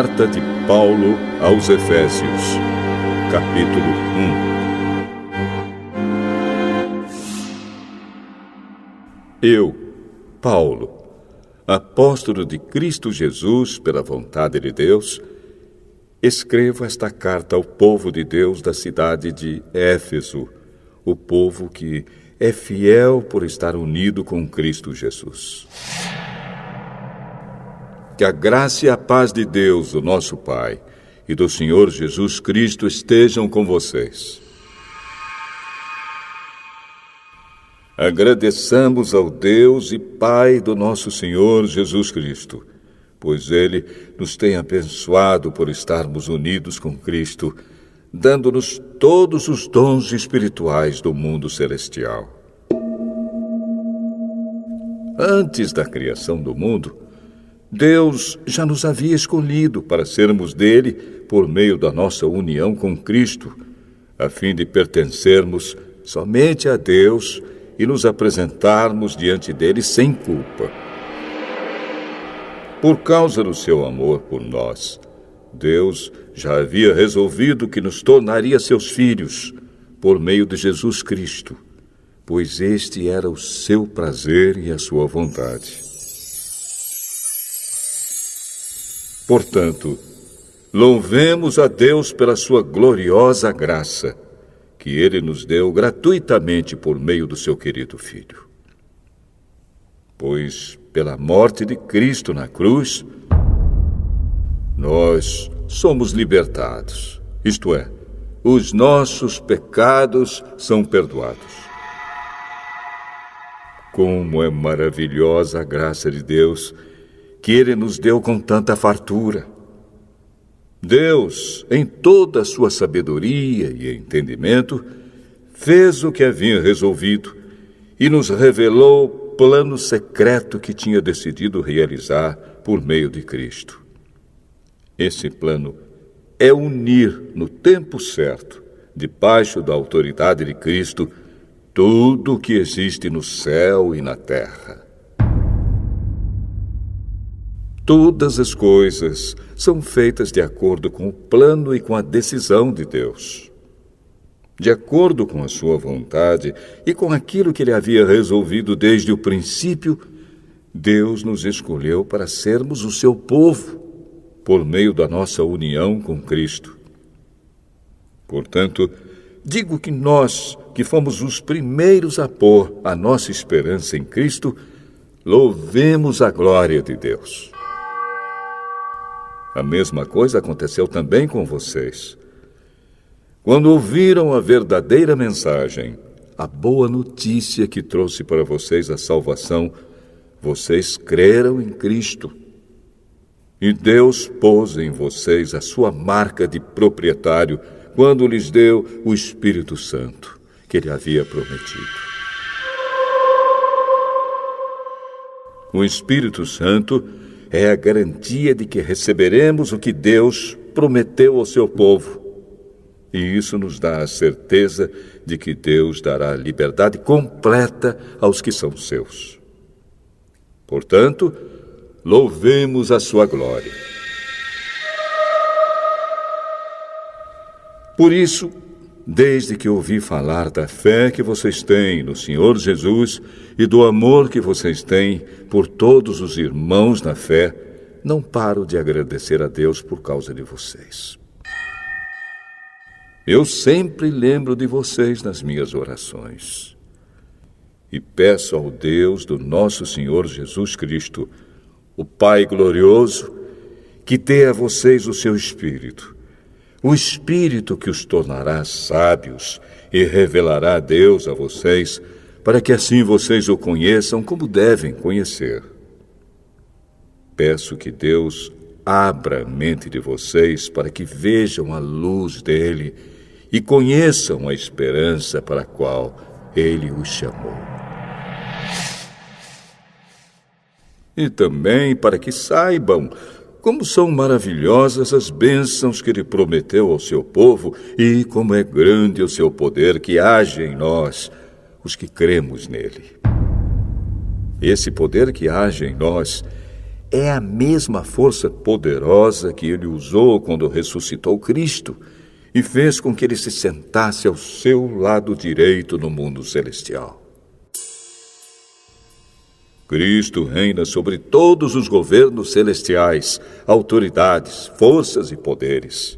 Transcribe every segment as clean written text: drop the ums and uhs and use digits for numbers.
Carta de Paulo aos Efésios, capítulo 1. Eu, Paulo, apóstolo de Cristo Jesus pela vontade de Deus, escrevo esta carta ao povo de Deus da cidade de Éfeso, o povo que é fiel por estar unido com Cristo Jesus. Que a graça e a paz de Deus, o nosso Pai, e do Senhor Jesus Cristo estejam com vocês. Agradeçamos ao Deus e Pai do nosso Senhor Jesus Cristo, pois Ele nos tem abençoado por estarmos unidos com Cristo, dando-nos todos os dons espirituais do mundo celestial. Antes da criação do mundo, Deus já nos havia escolhido para sermos dele por meio da nossa união com Cristo, a fim de pertencermos somente a Deus e nos apresentarmos diante dele sem culpa. Por causa do seu amor por nós, Deus já havia resolvido que nos tornaria seus filhos por meio de Jesus Cristo, pois este era o seu prazer e a sua vontade. Portanto, louvemos a Deus pela sua gloriosa graça, que Ele nos deu gratuitamente por meio do seu querido Filho. Pois, pela morte de Cristo na cruz, nós somos libertados, isto é, os nossos pecados são perdoados. Como é maravilhosa a graça de Deus, que Ele nos deu com tanta fartura. Deus, em toda a sua sabedoria e entendimento, fez o que havia resolvido e nos revelou o plano secreto que tinha decidido realizar por meio de Cristo. Esse plano é unir no tempo certo, debaixo da autoridade de Cristo, tudo o que existe no céu e na terra. Todas as coisas são feitas de acordo com o plano e com a decisão de Deus. De acordo com a sua vontade e com aquilo que Ele havia resolvido desde o princípio, Deus nos escolheu para sermos o seu povo, por meio da nossa união com Cristo. Portanto, digo que nós, que fomos os primeiros a pôr a nossa esperança em Cristo, louvemos a glória de Deus. A mesma coisa aconteceu também com vocês. Quando ouviram a verdadeira mensagem, a boa notícia que trouxe para vocês a salvação, vocês creram em Cristo. E Deus pôs em vocês a sua marca de proprietário quando lhes deu o Espírito Santo, que Ele havia prometido. O Espírito Santo é a garantia de que receberemos o que Deus prometeu ao seu povo. E isso nos dá a certeza de que Deus dará liberdade completa aos que são seus. Portanto, louvemos a sua glória. Por isso, desde que ouvi falar da fé que vocês têm no Senhor Jesus e do amor que vocês têm por todos os irmãos na fé, não paro de agradecer a Deus por causa de vocês. Eu sempre lembro de vocês nas minhas orações. E peço ao Deus do nosso Senhor Jesus Cristo, o Pai glorioso, que dê a vocês o seu Espírito, o Espírito que os tornará sábios e revelará Deus a vocês, para que assim vocês o conheçam como devem conhecer. Peço que Deus abra a mente de vocês para que vejam a luz dele e conheçam a esperança para a qual ele os chamou. E também para que saibam como são maravilhosas as bênçãos que Ele prometeu ao seu povo e como é grande o seu poder que age em nós, os que cremos nele. Esse poder que age em nós é a mesma força poderosa que ele usou quando ressuscitou Cristo e fez com que ele se sentasse ao seu lado direito no mundo celestial. Cristo reina sobre todos os governos celestiais, autoridades, forças e poderes.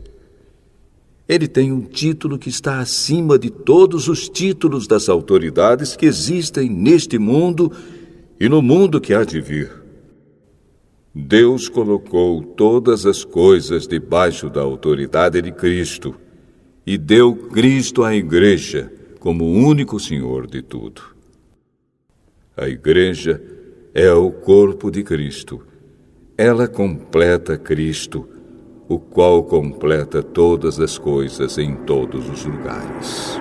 Ele tem um título que está acima de todos os títulos das autoridades que existem neste mundo e no mundo que há de vir. Deus colocou todas as coisas debaixo da autoridade de Cristo e deu Cristo à Igreja como o único Senhor de tudo. A Igreja é o corpo de Cristo. Ela completa Cristo, o qual completa todas as coisas em todos os lugares.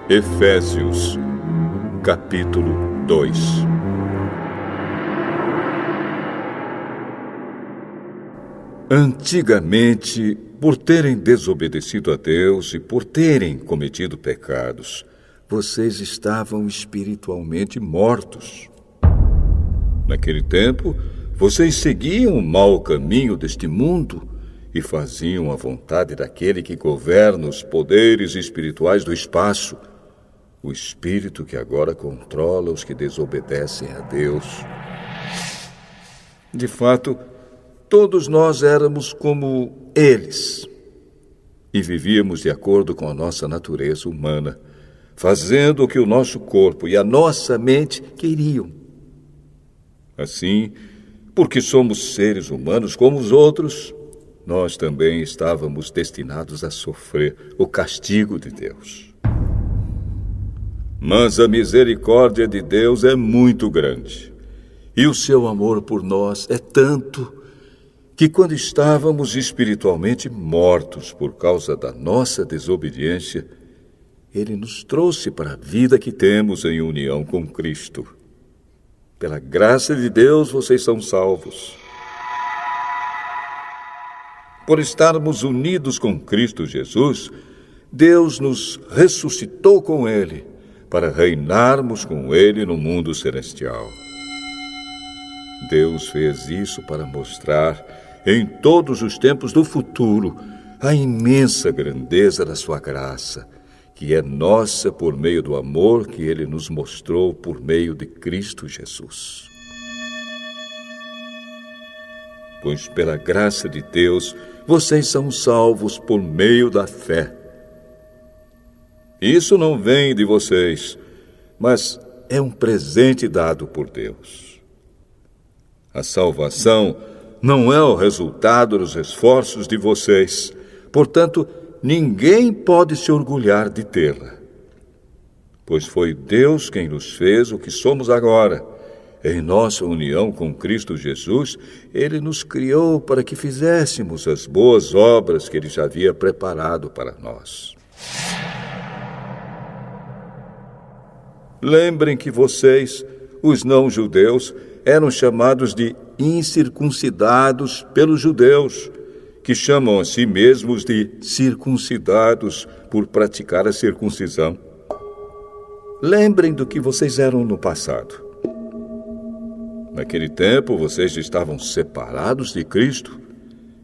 Efésios, capítulo 2. Antigamente, por terem desobedecido a Deus e por terem cometido pecados, vocês estavam espiritualmente mortos. Naquele tempo, vocês seguiam o mau caminho deste mundo e faziam a vontade daquele que governa os poderes espirituais do espaço, o espírito que agora controla os que desobedecem a Deus. De fato, todos nós éramos como eles e vivíamos de acordo com a nossa natureza humana, fazendo o que o nosso corpo e a nossa mente queriam. Assim, porque somos seres humanos como os outros, nós também estávamos destinados a sofrer o castigo de Deus. Mas a misericórdia de Deus é muito grande, e o seu amor por nós é tanto que quando estávamos espiritualmente mortos por causa da nossa desobediência, Ele nos trouxe para a vida que temos em união com Cristo. Pela graça de Deus, vocês são salvos. Por estarmos unidos com Cristo Jesus, Deus nos ressuscitou com Ele, para reinarmos com Ele no mundo celestial. Deus fez isso para mostrar, em todos os tempos do futuro, a imensa grandeza da sua graça, que é nossa por meio do amor que Ele nos mostrou por meio de Cristo Jesus. Pois pela graça de Deus, vocês são salvos por meio da fé. Isso não vem de vocês, mas é um presente dado por Deus. A salvação não é o resultado dos esforços de vocês, portanto, ninguém pode se orgulhar de tê-la. Pois foi Deus quem nos fez o que somos agora. Em nossa união com Cristo Jesus, Ele nos criou para que fizéssemos as boas obras que Ele já havia preparado para nós. Lembrem que vocês, os não-judeus, eram chamados de incircuncidados pelos judeus, que chamam a si mesmos de circuncidados por praticar a circuncisão. Lembrem do que vocês eram no passado. Naquele tempo, vocês estavam separados de Cristo,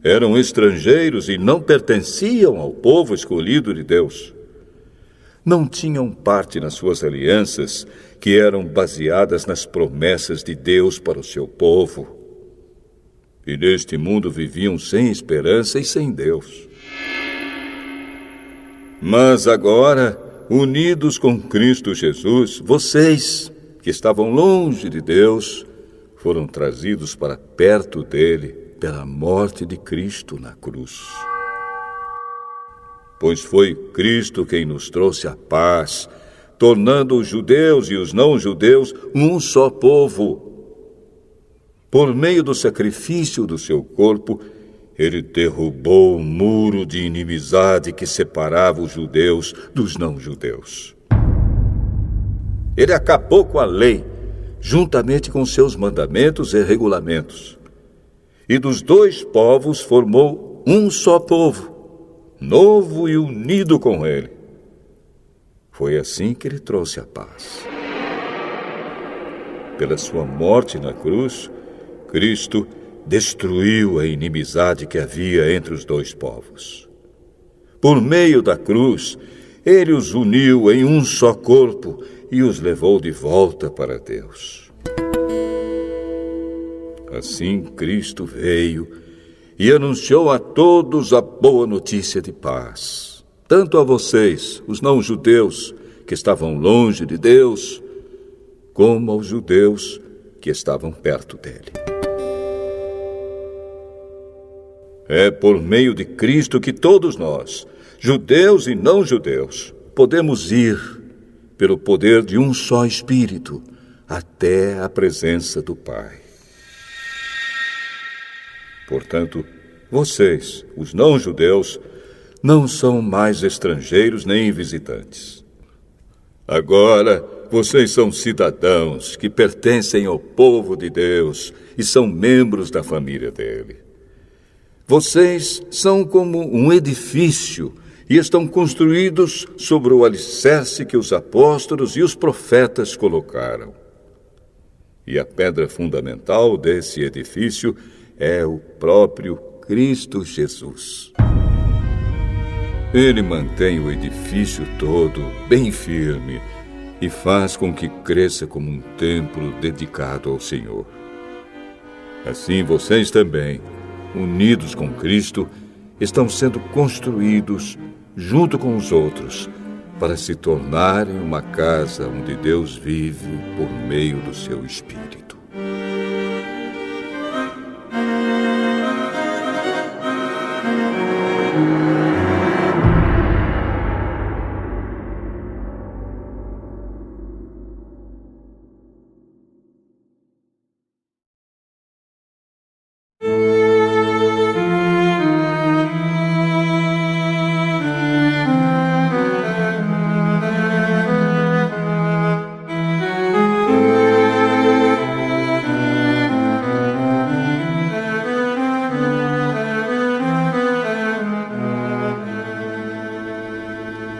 eram estrangeiros e não pertenciam ao povo escolhido de Deus. Não tinham parte nas suas alianças, que eram baseadas nas promessas de Deus para o seu povo. E neste mundo viviam sem esperança e sem Deus. Mas agora, unidos com Cristo Jesus, vocês, que estavam longe de Deus, foram trazidos para perto dele pela morte de Cristo na cruz. Pois foi Cristo quem nos trouxe a paz, tornando os judeus e os não-judeus um só povo. Por meio do sacrifício do seu corpo, ele derrubou o muro de inimizade que separava os judeus dos não-judeus. Ele acabou com a lei, juntamente com seus mandamentos e regulamentos. E dos dois povos formou um só povo, novo e unido com ele. Foi assim que ele trouxe a paz. Pela sua morte na cruz, Cristo destruiu a inimizade que havia entre os dois povos. Por meio da cruz, ele os uniu em um só corpo e os levou de volta para Deus. Assim, Cristo veio e anunciou a todos a boa notícia de paz, tanto a vocês, os não-judeus, que estavam longe de Deus, como aos judeus que estavam perto dele. É por meio de Cristo que todos nós, judeus e não-judeus, podemos ir, pelo poder de um só Espírito, até a presença do Pai. Portanto, vocês, os não-judeus, não são mais estrangeiros nem visitantes. Agora, vocês são cidadãos que pertencem ao povo de Deus e são membros da família dele. Vocês são como um edifício e estão construídos sobre o alicerce que os apóstolos e os profetas colocaram. E a pedra fundamental desse edifício é o próprio Cristo Jesus. Ele mantém o edifício todo bem firme e faz com que cresça como um templo dedicado ao Senhor. Assim vocês também, unidos com Cristo, estão sendo construídos junto com os outros para se tornarem uma casa onde Deus vive por meio do seu Espírito.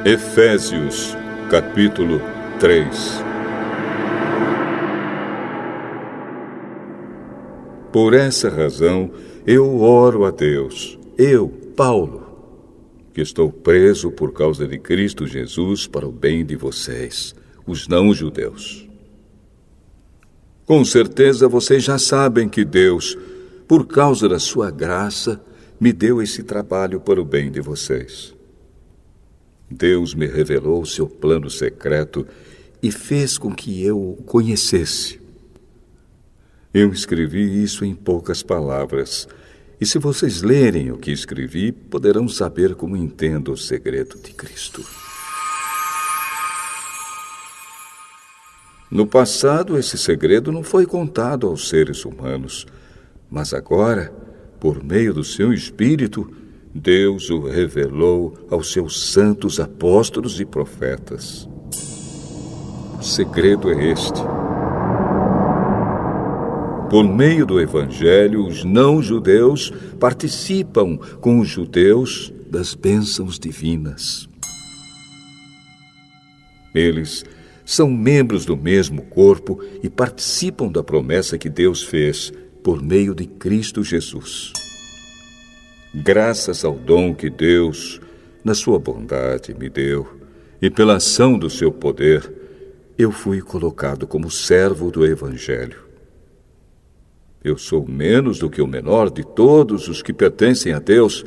Efésios, capítulo 3. Por essa razão, eu oro a Deus, eu, Paulo, que estou preso por causa de Cristo Jesus para o bem de vocês, os não-judeus. Com certeza vocês já sabem que Deus, por causa da sua graça, me deu esse trabalho para o bem de vocês. Deus me revelou o seu plano secreto e fez com que eu o conhecesse. Eu escrevi isso em poucas palavras, e se vocês lerem o que escrevi, poderão saber como entendo o segredo de Cristo. No passado, esse segredo não foi contado aos seres humanos, mas agora, por meio do seu Espírito, Deus o revelou aos seus santos apóstolos e profetas. O segredo é este. Por meio do Evangelho, os não-judeus participam com os judeus das bênçãos divinas. Eles são membros do mesmo corpo e participam da promessa que Deus fez por meio de Cristo Jesus. Graças ao dom que Deus, na sua bondade, me deu, e pela ação do seu poder, eu fui colocado como servo do Evangelho. Eu sou menos do que o menor de todos os que pertencem a Deus,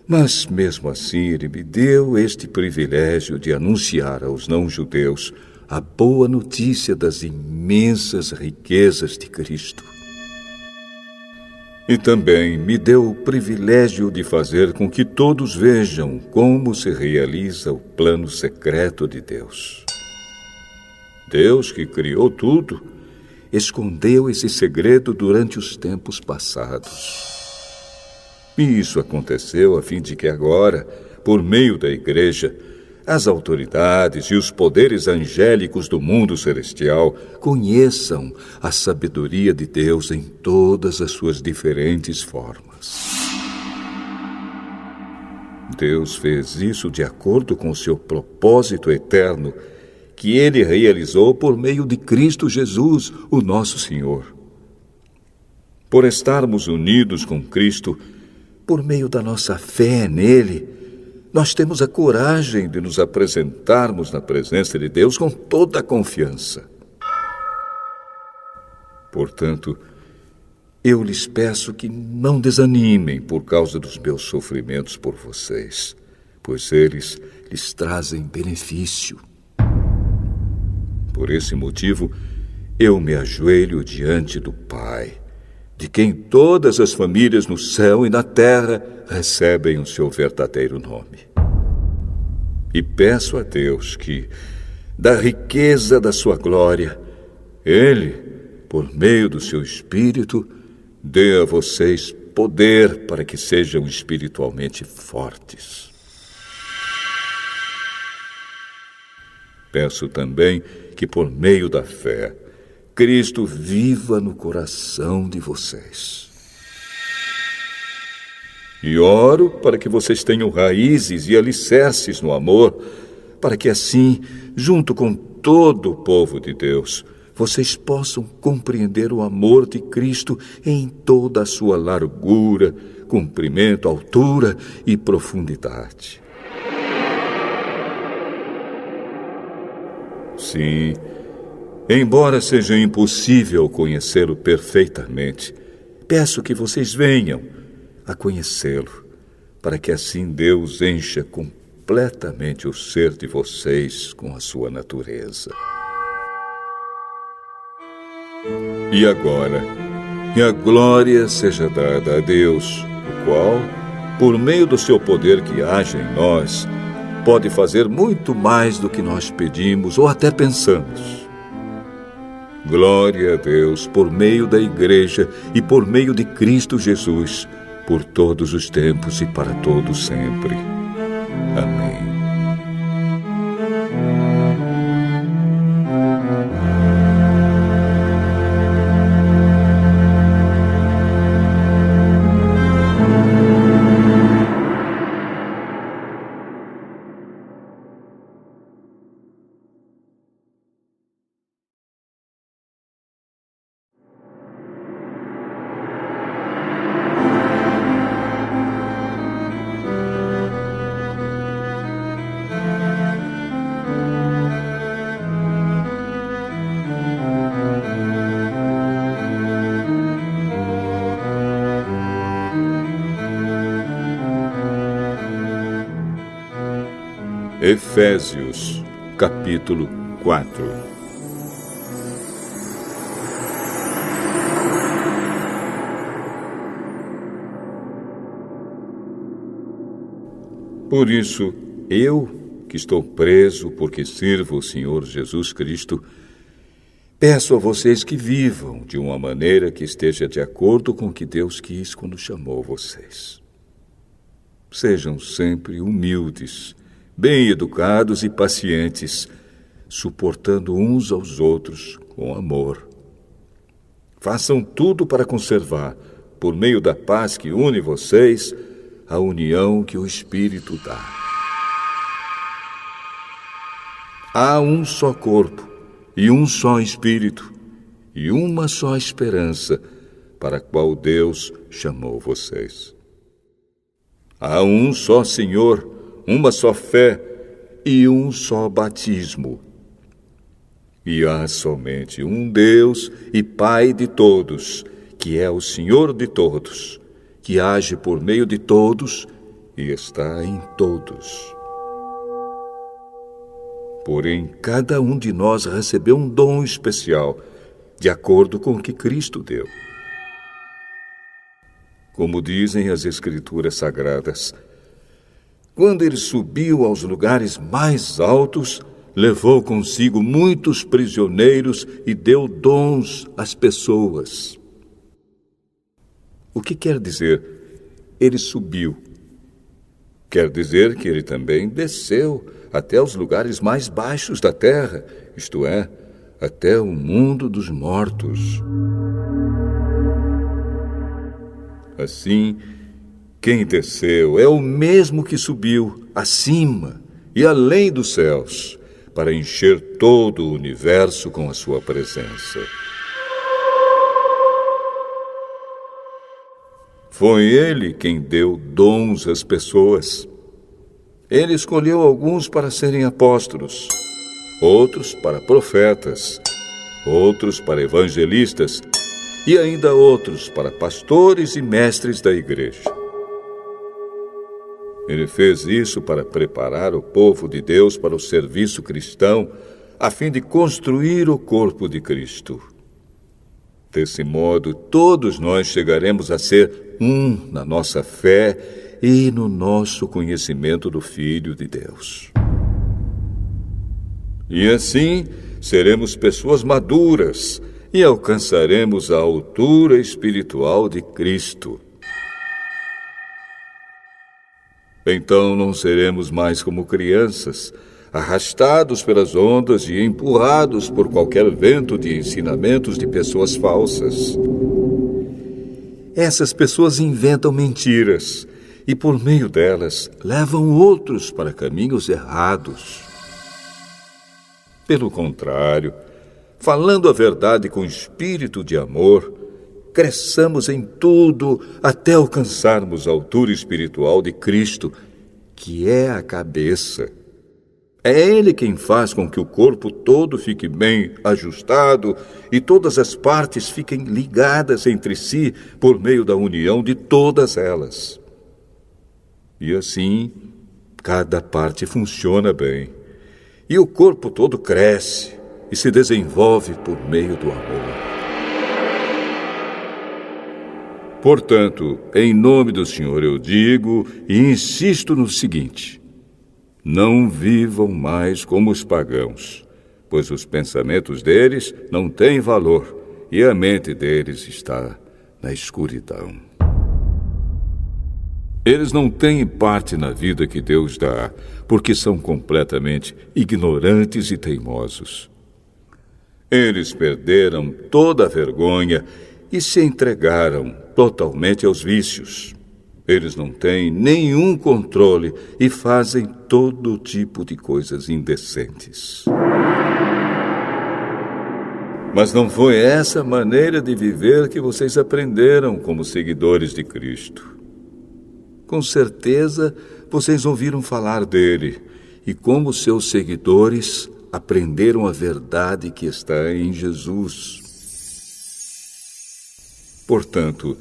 mas mesmo assim Ele me deu este privilégio de anunciar aos não-judeus a boa notícia das imensas riquezas de Cristo. E também me deu o privilégio de fazer com que todos vejam como se realiza o plano secreto de Deus. Deus, que criou tudo, escondeu esse segredo durante os tempos passados. E isso aconteceu a fim de que agora, por meio da Igreja, as autoridades e os poderes angélicos do mundo celestial conheçam a sabedoria de Deus em todas as suas diferentes formas. Deus fez isso de acordo com o seu propósito eterno, que Ele realizou por meio de Cristo Jesus, o nosso Senhor. Por estarmos unidos com Cristo, por meio da nossa fé nele, nós temos a coragem de nos apresentarmos na presença de Deus com toda a confiança. Portanto, eu lhes peço que não desanimem por causa dos meus sofrimentos por vocês, pois eles lhes trazem benefício. Por esse motivo, eu me ajoelho diante do Pai, de quem todas as famílias no céu e na terra recebem o seu verdadeiro nome. E peço a Deus que, da riqueza da sua glória, Ele, por meio do seu Espírito, dê a vocês poder para que sejam espiritualmente fortes. Peço também que, por meio da fé, Cristo viva no coração de vocês. E oro para que vocês tenham raízes e alicerces no amor, para que assim, junto com todo o povo de Deus, vocês possam compreender o amor de Cristo em toda a sua largura, comprimento, altura e profundidade. Sim, embora seja impossível conhecê-lo perfeitamente, peço que vocês venham a conhecê-lo, para que assim Deus encha completamente o ser de vocês com a sua natureza. E agora, que a glória seja dada a Deus, o qual, por meio do seu poder que age em nós, pode fazer muito mais do que nós pedimos ou até pensamos. Glória a Deus por meio da Igreja e por meio de Cristo Jesus, por todos os tempos e para todos sempre. Amém. Efésios, capítulo 4. Por isso, eu, que estou preso porque sirvo o Senhor Jesus Cristo, peço a vocês que vivam de uma maneira que esteja de acordo com o que Deus quis quando chamou vocês. Sejam sempre humildes, bem educados e pacientes, suportando uns aos outros com amor. Façam tudo para conservar, por meio da paz que une vocês, a união que o Espírito dá. Há um só corpo, e um só Espírito, e uma só esperança, para a qual Deus chamou vocês. Há um só Senhor, uma só fé e um só batismo. E há somente um Deus e Pai de todos, que é o Senhor de todos, que age por meio de todos e está em todos. Porém, cada um de nós recebeu um dom especial, de acordo com o que Cristo deu. como dizem as Escrituras Sagradas. Quando ele subiu aos lugares mais altos, levou consigo muitos prisioneiros e deu dons às pessoas. O que quer dizer? Ele subiu. Quer dizer que ele também desceu até os lugares mais baixos da terra, isto é, até o mundo dos mortos. Assim, quem desceu é o mesmo que subiu acima e além dos céus, para encher todo o universo com a sua presença. Foi ele quem deu dons às pessoas. Ele escolheu alguns para serem apóstolos, outros para profetas, outros para evangelistas e ainda outros para pastores e mestres da igreja. Ele fez isso para preparar o povo de Deus para o serviço cristão, a fim de construir o corpo de Cristo. Desse modo, todos nós chegaremos a ser um na nossa fé e no nosso conhecimento do Filho de Deus. E assim, seremos pessoas maduras e alcançaremos a altura espiritual de Cristo. Então não seremos mais como crianças, arrastados pelas ondas e empurrados por qualquer vento de ensinamentos de pessoas falsas. Essas pessoas inventam mentiras e, por meio delas, levam outros para caminhos errados. Pelo contrário, falando a verdade com espírito de amor, cresçamos em tudo até alcançarmos a altura espiritual de Cristo, que é a cabeça. É Ele quem faz com que o corpo todo fique bem ajustado e todas as partes fiquem ligadas entre si por meio da união de todas elas. E assim, cada parte funciona bem, e o corpo todo cresce e se desenvolve por meio do amor. Portanto, em nome do Senhor eu digo e insisto no seguinte: não vivam mais como os pagãos, pois os pensamentos deles não têm valor e a mente deles está na escuridão. Eles não têm parte na vida que Deus dá, porque são completamente ignorantes e teimosos. Eles perderam toda a vergonha e se entregaram totalmente aos vícios. Eles não têm nenhum controle e fazem todo tipo de coisas indecentes. Mas não foi essa maneira de viver que vocês aprenderam como seguidores de Cristo. Com certeza, vocês ouviram falar dele e, como seus seguidores, aprenderam a verdade que está em Jesus. Portanto,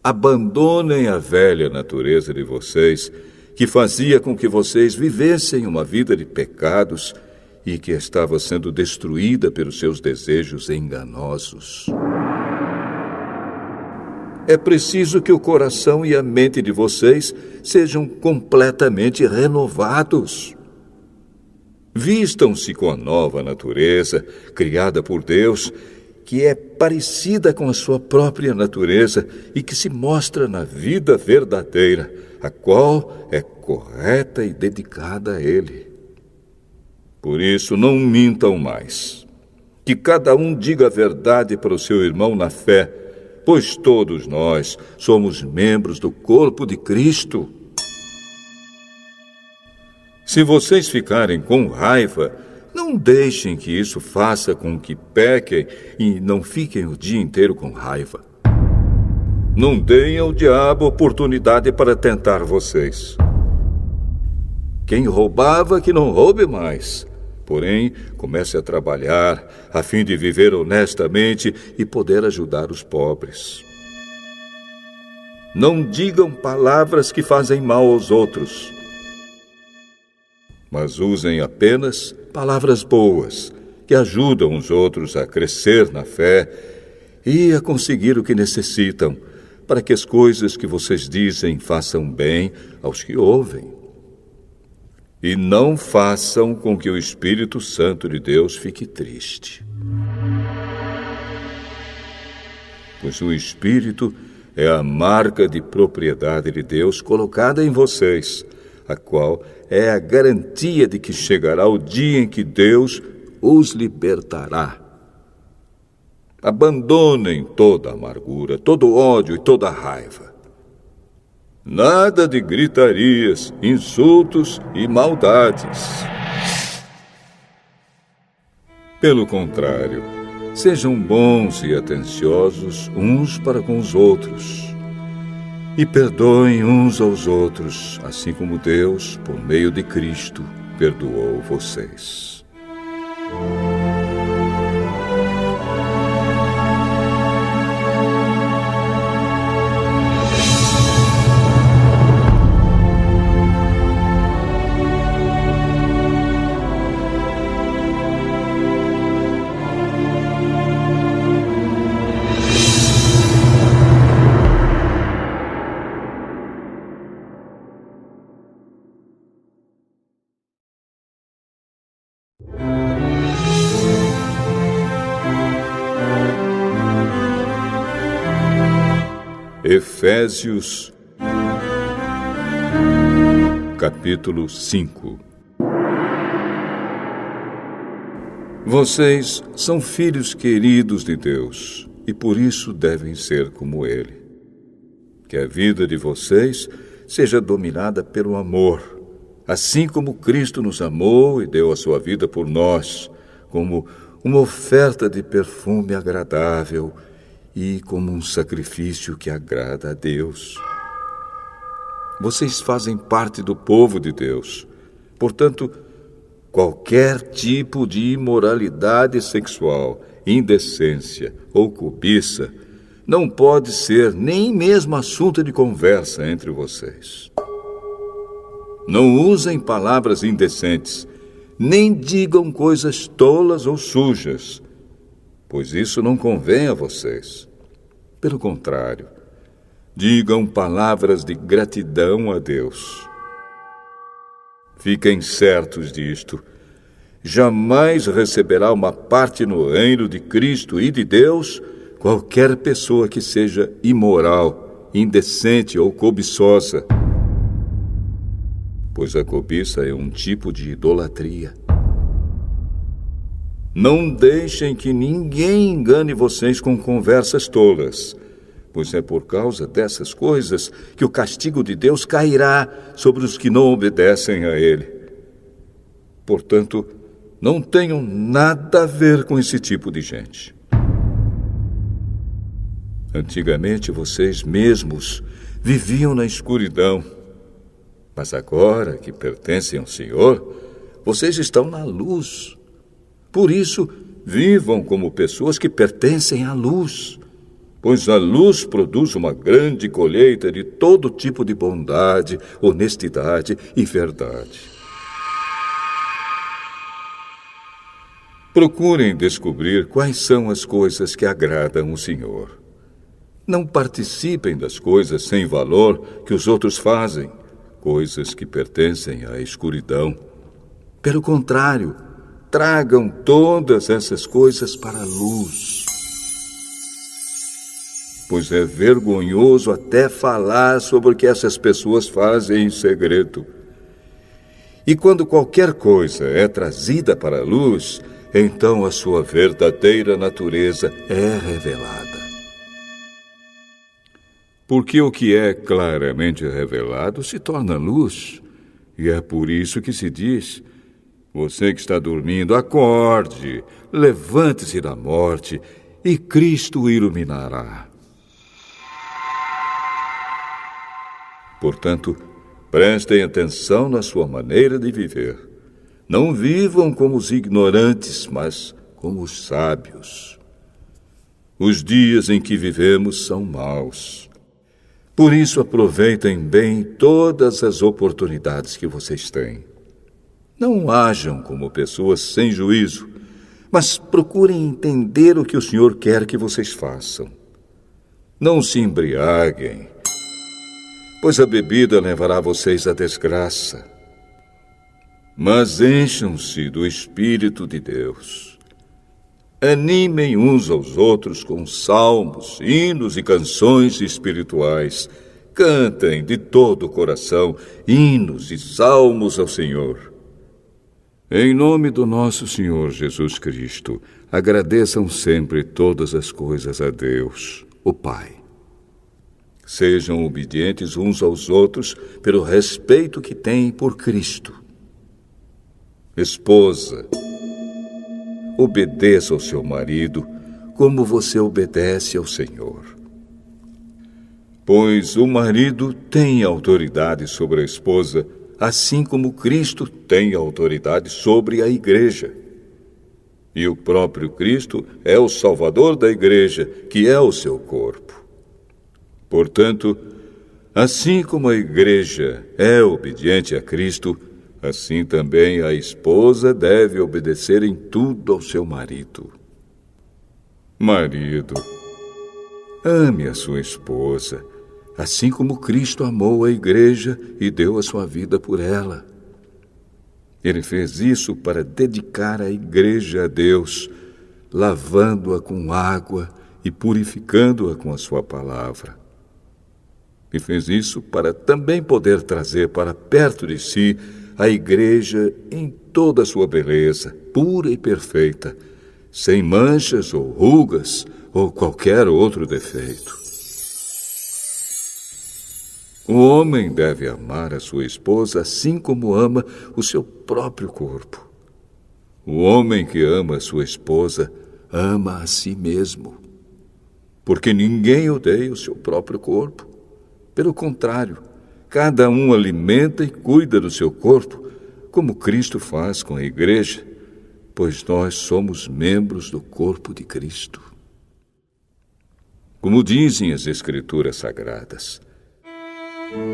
abandonem a velha natureza de vocês, que fazia com que vocês vivessem uma vida de pecados e que estava sendo destruída pelos seus desejos enganosos. É preciso que o coração e a mente de vocês sejam completamente renovados. Vistam-se com a nova natureza, criada por Deus, que é parecida com a sua própria natureza e que se mostra na vida verdadeira, a qual é correta e dedicada a Ele. Por isso, não mintam mais. Que cada um diga a verdade para o seu irmão na fé, pois todos nós somos membros do corpo de Cristo. Se vocês ficarem com raiva, não deixem que isso faça com que pequem e não fiquem o dia inteiro com raiva. Não deem ao diabo oportunidade para tentar vocês. Quem roubava, que não roube mais. Porém, comece a trabalhar a fim de viver honestamente e poder ajudar os pobres. Não digam palavras que fazem mal aos outros, mas usem apenas palavras boas, que ajudam os outros a crescer na fé e a conseguir o que necessitam, para que as coisas que vocês dizem façam bem aos que ouvem. E não façam com que o Espírito Santo de Deus fique triste. Pois o Espírito é a marca de propriedade de Deus colocada em vocês, a qual é a garantia de que chegará o dia em que Deus os libertará. Abandonem toda amargura, todo ódio e toda raiva. Nada de gritarias, insultos e maldades. Pelo contrário, sejam bons e atenciosos uns para com os outros. E perdoem uns aos outros, assim como Deus, por meio de Cristo, perdoou vocês. Efésios, capítulo 5. Vocês são filhos queridos de Deus e por isso devem ser como Ele. Que a vida de vocês seja dominada pelo amor, assim como Cristo nos amou e deu a sua vida por nós, como uma oferta de perfume agradável e como um sacrifício que agrada a Deus. Vocês fazem parte do povo de Deus. Portanto, qualquer tipo de imoralidade sexual, indecência ou cobiça não pode ser nem mesmo assunto de conversa entre vocês. Não usem palavras indecentes, nem digam coisas tolas ou sujas, pois isso não convém a vocês. Pelo contrário, digam palavras de gratidão a Deus. Fiquem certos disto. Jamais receberá uma parte no reino de Cristo e de Deus qualquer pessoa que seja imoral, indecente ou cobiçosa, pois a cobiça é um tipo de idolatria. Não deixem que ninguém engane vocês com conversas tolas, pois é por causa dessas coisas que o castigo de Deus cairá sobre os que não obedecem a Ele. Portanto, não tenham nada a ver com esse tipo de gente. Antigamente, vocês mesmos viviam na escuridão, mas agora que pertencem ao Senhor, vocês estão na luz. Por isso, vivam como pessoas que pertencem à luz, pois a luz produz uma grande colheita de todo tipo de bondade, honestidade e verdade. Procurem descobrir quais são as coisas que agradam o Senhor. Não participem das coisas sem valor que os outros fazem, coisas que pertencem à escuridão. Pelo contrário, tragam todas essas coisas para a luz. Pois é vergonhoso até falar sobre o que essas pessoas fazem em segredo. E quando qualquer coisa é trazida para a luz, então a sua verdadeira natureza é revelada. Porque o que é claramente revelado se torna luz, e é por isso que se diz: você que está dormindo, acorde, levante-se da morte, e Cristo o iluminará. Portanto, prestem atenção na sua maneira de viver. Não vivam como os ignorantes, mas como os sábios. Os dias em que vivemos são maus. Por isso, aproveitem bem todas as oportunidades que vocês têm. Não ajam como pessoas sem juízo, mas procurem entender o que o Senhor quer que vocês façam. Não se embriaguem, pois a bebida levará vocês à desgraça. Mas encham-se do Espírito de Deus. Animem uns aos outros com salmos, hinos e canções espirituais. Cantem de todo o coração hinos e salmos ao Senhor. Em nome do nosso Senhor Jesus Cristo, agradeçam sempre todas as coisas a Deus, o Pai. Sejam obedientes uns aos outros pelo respeito que têm por Cristo. Esposa, obedeça ao seu marido como você obedece ao Senhor. Pois o marido tem autoridade sobre a esposa, assim como Cristo tem autoridade sobre a igreja. E o próprio Cristo é o Salvador da igreja, que é o seu corpo. Portanto, assim como a igreja é obediente a Cristo, assim também a esposa deve obedecer em tudo ao seu marido. Marido, ame a sua esposa, assim como Cristo amou a igreja e deu a sua vida por ela. Ele fez isso para dedicar a igreja a Deus, lavando-a com água e purificando-a com a sua palavra. E fez isso para também poder trazer para perto de si a igreja em toda a sua beleza, pura e perfeita, sem manchas ou rugas ou qualquer outro defeito. O homem deve amar a sua esposa assim como ama o seu próprio corpo. O homem que ama a sua esposa ama a si mesmo, porque ninguém odeia o seu próprio corpo. Pelo contrário, cada um alimenta e cuida do seu corpo, como Cristo faz com a igreja, pois nós somos membros do corpo de Cristo. Como dizem as Escrituras Sagradas,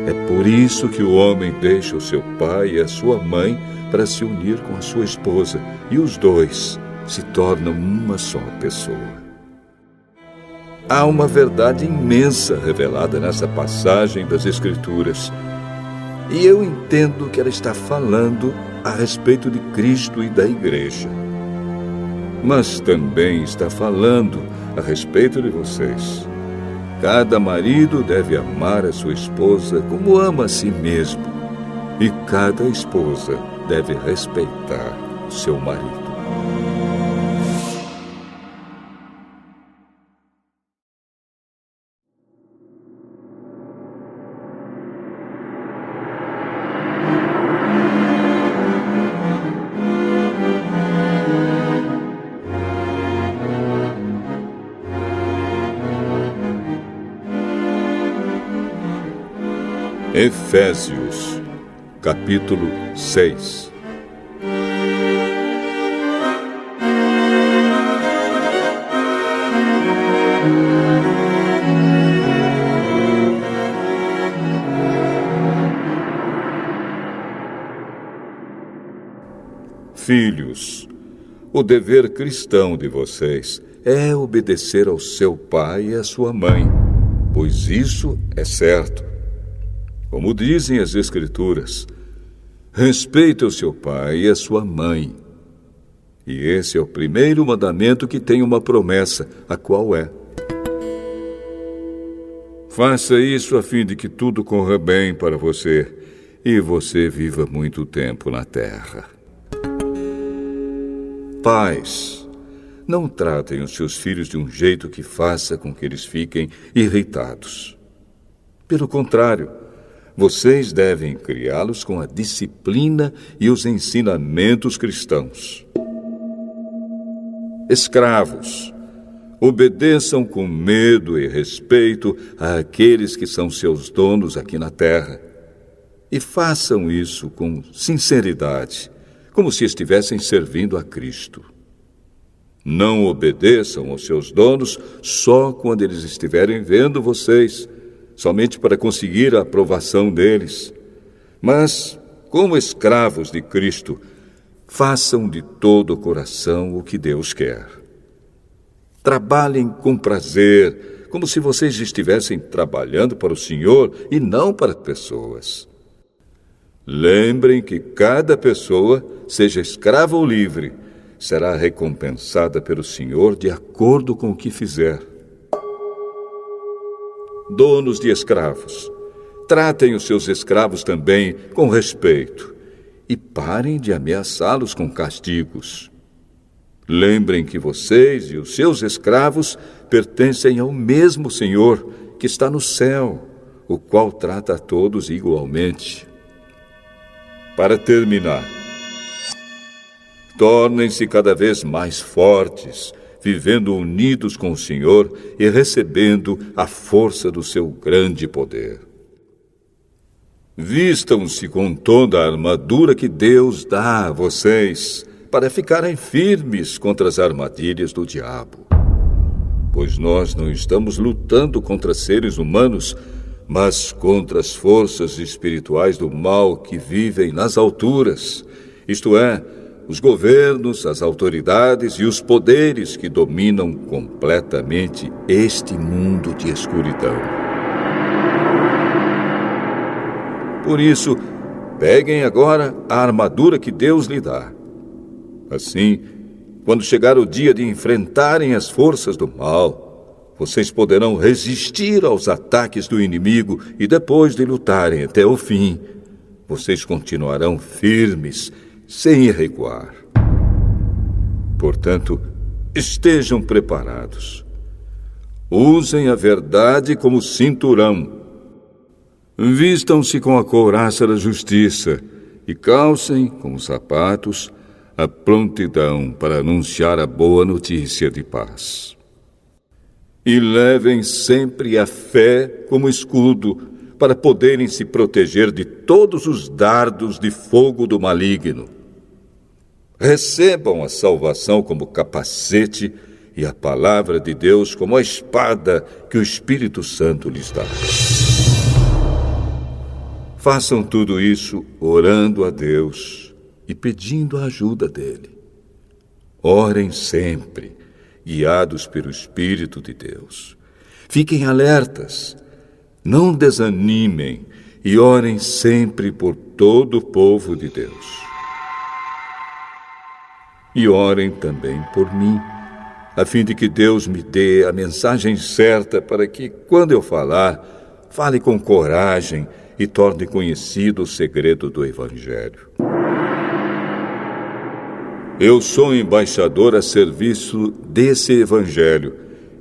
é por isso que o homem deixa o seu pai e a sua mãe para se unir com a sua esposa, e os dois se tornam uma só pessoa. Há uma verdade imensa revelada nessa passagem das Escrituras, e eu entendo que ela está falando a respeito de Cristo e da igreja. Mas também está falando a respeito de vocês. Cada marido deve amar a sua esposa como ama a si mesmo, e cada esposa deve respeitar seu marido. Efésios, capítulo 6. Filhos, o dever cristão de vocês é obedecer ao seu pai e à sua mãe, pois isso é certo. Como dizem as Escrituras, respeite o seu pai e a sua mãe. E esse é o primeiro mandamento que tem uma promessa, a qual é: faça isso a fim de que tudo corra bem para você e você viva muito tempo na terra. Pais, não tratem os seus filhos de um jeito que faça com que eles fiquem irritados. Pelo contrário, vocês devem criá-los com a disciplina e os ensinamentos cristãos. Escravos, obedeçam com medo e respeito àqueles que são seus donos aqui na terra. E façam isso com sinceridade, como se estivessem servindo a Cristo. Não obedeçam aos seus donos só quando eles estiverem vendo vocês, somente para conseguir a aprovação deles. Mas, como escravos de Cristo, façam de todo o coração o que Deus quer. Trabalhem com prazer, como se vocês estivessem trabalhando para o Senhor e não para pessoas. Lembrem que cada pessoa, seja escrava ou livre, será recompensada pelo Senhor de acordo com o que fizer. Donos de escravos, tratem os seus escravos também com respeito e parem de ameaçá-los com castigos. Lembrem que vocês e os seus escravos pertencem ao mesmo Senhor que está no céu, o qual trata a todos igualmente. Para terminar, tornem-se cada vez mais fortes, vivendo unidos com o Senhor e recebendo a força do seu grande poder. Vistam-se com toda a armadura que Deus dá a vocês, para ficarem firmes contra as armadilhas do diabo. Pois nós não estamos lutando contra seres humanos, mas contra as forças espirituais do mal que vivem nas alturas, isto é, os governos, as autoridades e os poderes que dominam completamente este mundo de escuridão. Por isso, peguem agora a armadura que Deus lhe dá. Assim, quando chegar o dia de enfrentarem as forças do mal, vocês poderão resistir aos ataques do inimigo e depois de lutarem até o fim, vocês continuarão firmes, sem recuar. Portanto, estejam preparados. Usem a verdade como cinturão. Vistam-se com a couraça da justiça e calcem com os sapatos a prontidão para anunciar a boa notícia de paz. E levem sempre a fé como escudo para poderem se proteger de todos os dardos de fogo do maligno. Recebam a salvação como capacete e a palavra de Deus como a espada que o Espírito Santo lhes dá. Façam tudo isso orando a Deus e pedindo a ajuda dele. Orem sempre, guiados pelo Espírito de Deus. Fiquem alertas, não desanimem e orem sempre por todo o povo de Deus. E orem também por mim, a fim de que Deus me dê a mensagem certa para que, quando eu falar, fale com coragem e torne conhecido o segredo do Evangelho. Eu sou embaixador a serviço desse Evangelho,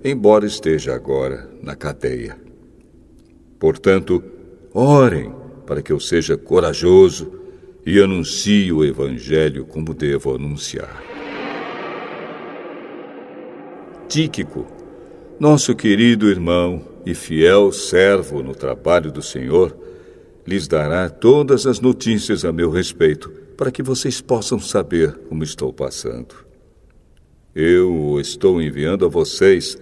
embora esteja agora na cadeia. Portanto, orem para que eu seja corajoso e anuncie o Evangelho como devo anunciar. Tíquico, nosso querido irmão e fiel servo no trabalho do Senhor, lhes dará todas as notícias a meu respeito, para que vocês possam saber como estou passando. Eu o estou enviando a vocês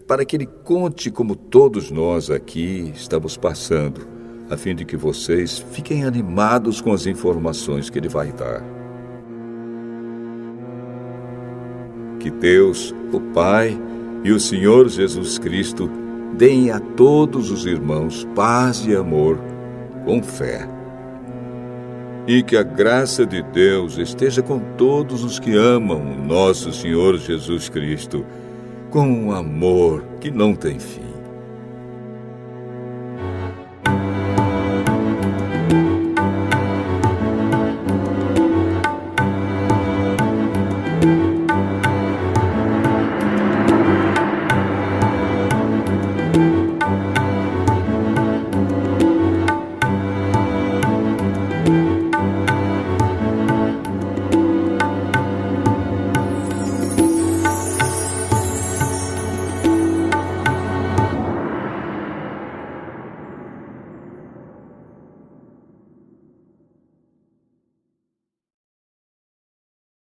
para que ele conte como todos nós aqui estamos passando, a fim de que vocês fiquem animados com as informações que ele vai dar. Que Deus, o Pai e o Senhor Jesus Cristo deem a todos os irmãos paz e amor com fé. E que a graça de Deus esteja com todos os que amam o nosso Senhor Jesus Cristo, com um amor que não tem fim.